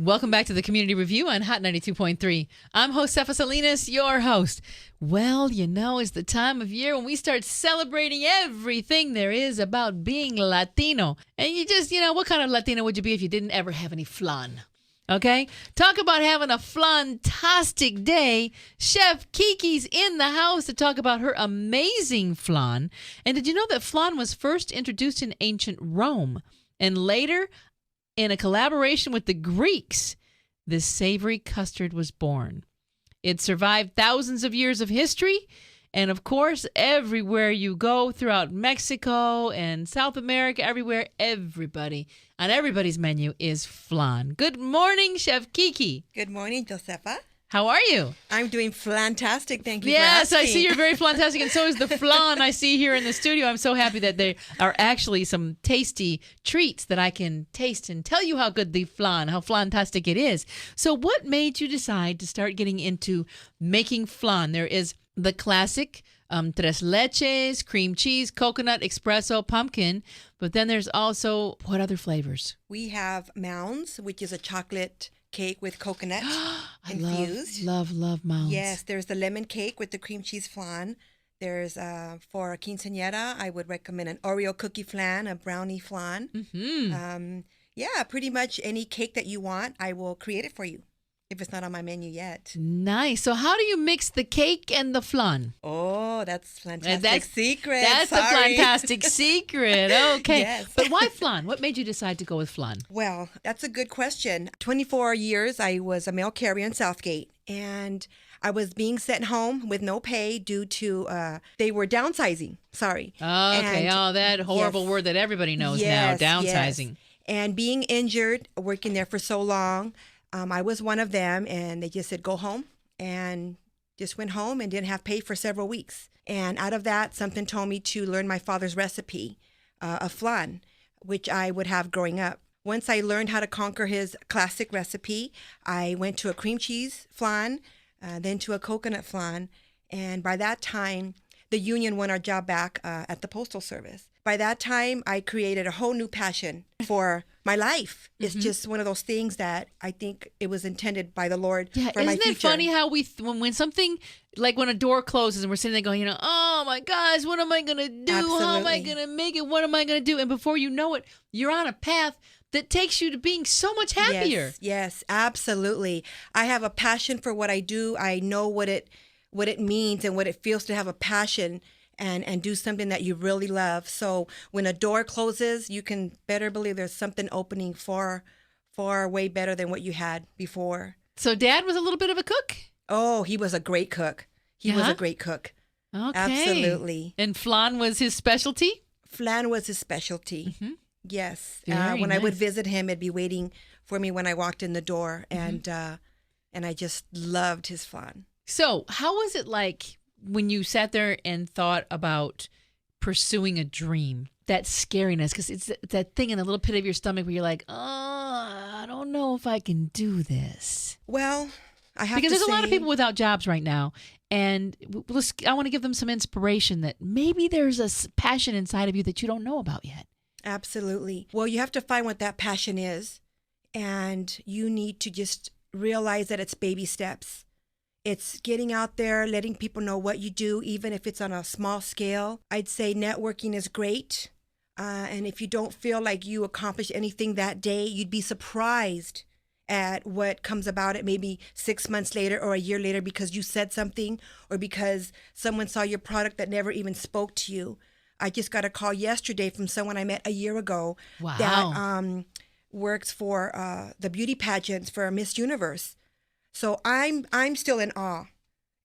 Welcome back to the Community Review on Hot 92.3. I'm host Salinas, your host. Well, it's the time of year when we start celebrating everything there is about being Latino. And you just, what kind of Latino would you be if you didn't ever have any flan? Okay? Talk about having a flantastic day. Chef Kiki's in the house to talk about her amazing flan. And did you know that flan was first introduced in ancient Rome? And later, in a collaboration with the Greeks, this savory custard was born. It survived thousands of years of history, and of course, everywhere you go throughout Mexico and South America, everybody's menu is flan. Good morning, Chef Kiki. Good morning, Josefa. How are you? I'm doing flantastic. Thank you Yes, for asking. I see you're very flantastic, and so is the flan I see here in the studio. I'm so happy that there are actually some tasty treats that I can taste and tell you how good how flantastic it is. So what made you decide to start getting into making flan? There is the classic tres leches, cream cheese, coconut, espresso, pumpkin, but then there's also, what other flavors? We have mounds, which is a chocolate cake with coconut infused. Love mounds. Yes, there's the lemon cake with the cream cheese flan. There's, for a quinceañera, I would recommend an Oreo cookie flan, a brownie flan. Mm-hmm. Pretty much any cake that you want, I will create it for you if it's not on my menu yet. Nice. So how do you mix the cake and the flan? Oh, that's fantastic secret. That's the fantastic secret. Okay. Yes. But why flan? What made you decide to go with flan? Well, that's a good question. 24 years, I was a mail carrier in Southgate, and I was being sent home with no pay due to, they were downsizing. Sorry. Okay. That horrible word that everybody knows now, downsizing. Yes. And being injured, working there for so long, I was one of them, and they just said, go home, and just went home and didn't have pay for several weeks. And out of that, something told me to learn my father's recipe of flan, which I would have growing up. Once I learned how to conquer his classic recipe, I went to a cream cheese flan, then to a coconut flan. And by that time, the union won our job back at the Postal Service. By that time, I created a whole new passion for my life. It's just one of those things that I think it was intended by the Lord for my future. Isn't it funny how when something, like when a door closes and we're sitting there going, oh my gosh, what am I going to do? Absolutely. How am I going to make it? What am I going to do? And before you know it, you're on a path that takes you to being so much happier. Yes, absolutely. I have a passion for what I do. I know what it means and what it feels to have a passion and do something that you really love. So when a door closes, you can better believe there's something opening far way better than what you had before. So Dad was a little bit of a cook? Oh, he was a great cook. He was a great cook. Okay. Absolutely. And flan was his specialty? Flan was his specialty. Mm-hmm. Yes. Very when nice. I would visit him, it'd be waiting for me when I walked in the door, and I just loved his flan. So how was it like when you sat there and thought about pursuing a dream? That scariness, because it's that thing in the little pit of your stomach where you're like, I don't know if I can do this. Well, I have because to there's say, a lot of people without jobs right now, and I want to give them some inspiration that maybe there's a passion inside of you that you don't know about yet. Absolutely. Well, you have to find what that passion is, and you need to just realize that it's baby steps. It's getting out there, letting people know what you do, even if it's on a small scale. I'd say networking is great. And if you don't feel like you accomplished anything that day, you'd be surprised at what comes about it maybe 6 months later or a year later because you said something or because someone saw your product that never even spoke to you. I just got a call yesterday from someone I met a year ago that works for the beauty pageants for Miss Universe. So I'm still in awe,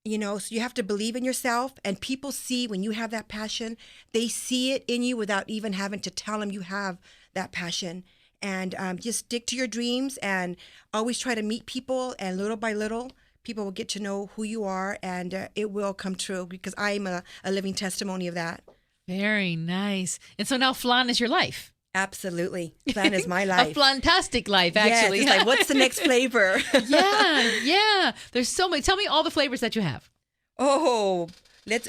so you have to believe in yourself, and people see when you have that passion, they see it in you without even having to tell them you have that passion. And just stick to your dreams and always try to meet people, and little by little, people will get to know who you are, and it will come true because I'm a living testimony of that. Very nice. And so now flan is your life. Absolutely. Flan is my life. A flantastic life, actually. Yes, it's like, what's the next flavor? Yeah. There's so many. Tell me all the flavors that you have. Oh,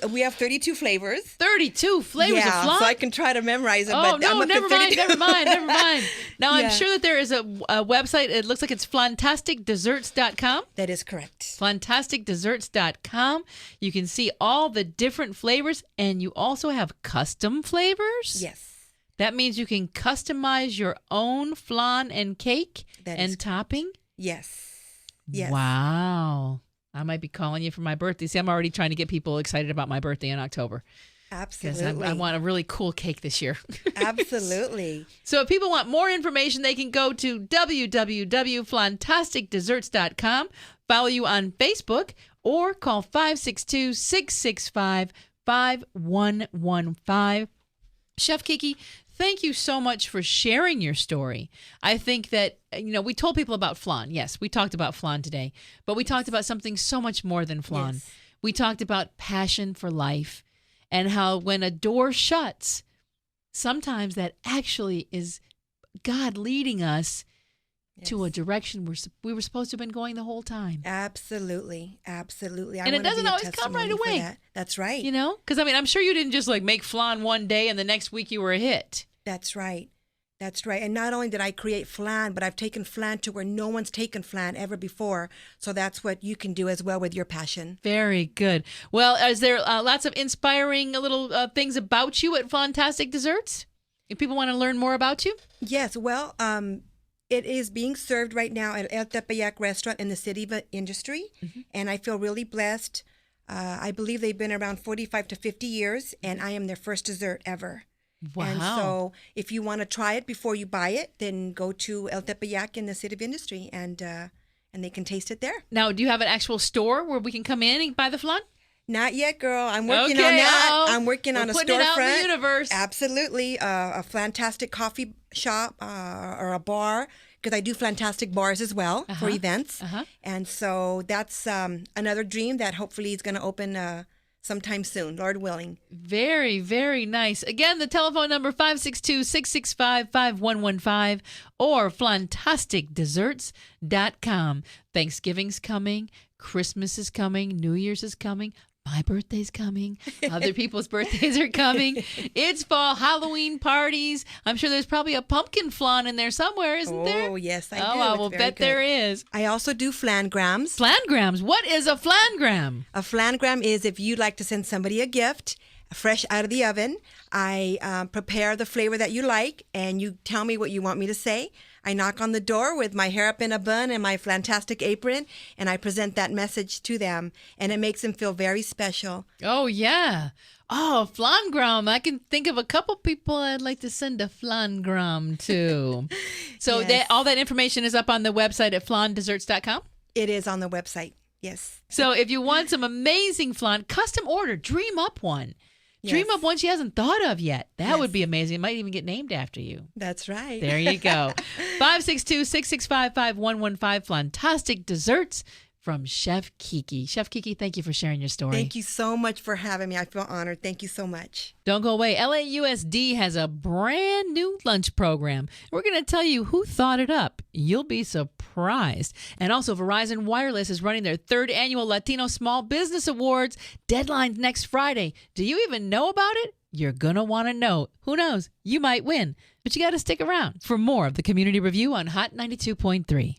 We have 32 flavors. 32 flavors of flan? So I can try to memorize it. Oh, but no, never mind. Now, Yeah. I'm sure that there is a website. It looks like it's FLANTASTICDesserts.com. That is correct. FLANTASTICDesserts.com. You can see all the different flavors, and you also have custom flavors? Yes. That means you can customize your own flan and cake and topping? Yes. Yes. Wow. I might be calling you for my birthday. See, I'm already trying to get people excited about my birthday in October. Absolutely. I want a really cool cake this year. Absolutely. So if people want more information, they can go to www.flantasticdesserts.com, follow you on Facebook, or call 562-665-5115. Chef Kiki, thank you so much for sharing your story. I think that, we told people about flan. Yes, we talked about flan today, but we talked about something so much more than flan. Yes. We talked about passion for life and how when a door shuts, sometimes that actually is God leading us to a direction we were supposed to have been going the whole time. Absolutely. Absolutely. And it doesn't always come right away. That's right. Because I'm sure you didn't just make flan one day and the next week you were a hit. That's right. That's right. And not only did I create flan, but I've taken flan to where no one's taken flan ever before. So that's what you can do as well with your passion. Very good. Well, is there lots of inspiring little things about you at Fantastic Desserts? If people want to learn more about you? Yes. Well, it is being served right now at El Tepeyac restaurant in the City of Industry. Mm-hmm. And I feel really blessed. I believe they've been around 45 to 50 years, and I am their first dessert ever. Wow. And so if you want to try it before you buy it, then go to El Tepeyac in the City of Industry, and they can taste it there. Now, do you have an actual store where we can come in and buy the flan? Not yet, girl. I'm working on that. I'm working on a storefront. Putting it out in the universe. Absolutely. A Flantastic coffee shop or a bar, because I do Flantastic bars as well for events. And so that's another dream that hopefully is going to open sometime soon, Lord willing. Very, very nice. Again, the telephone number 562-665-5115 or FLANTASTICDesserts.com. Thanksgiving's coming. Christmas is coming. New Year's is coming. My birthday's coming. Other people's birthdays are coming. It's fall, Halloween parties. I'm sure there's probably a pumpkin flan in there somewhere, isn't there? Oh, yes, I do. Oh, I will bet there is. I also do flangrams. Flangrams. What is a flangram? A flangram is if you'd like to send somebody a gift fresh out of the oven. I prepare the flavor that you like, and you tell me what you want me to say. I knock on the door with my hair up in a bun and my Flantastic apron, and I present that message to them, and it makes them feel very special. Oh, yeah. Oh, flangram. I can think of a couple people I'd like to send a flangram to. So Yes. all that information is up on the website at flandesserts.com? It is on the website, yes. So if you want some amazing flan, custom order, dream up one. Dream Yes. up one she hasn't thought of yet. That Yes. would be amazing. It might even get named after you. That's right. There you go. 562-665-5115. Fantastic Desserts from Chef Kiki. Chef Kiki, thank you for sharing your story. Thank you so much for having me. I feel honored. Thank you so much. Don't go away. LAUSD has a brand new lunch program. We're going to tell you who thought it up. You'll be surprised. And also, Verizon Wireless is running their 3rd annual Latino Small Business Awards. Deadline's next Friday. Do you even know about it? You're going to want to know. Who knows? You might win. But you got to stick around for more of the Community Review on Hot 92.3.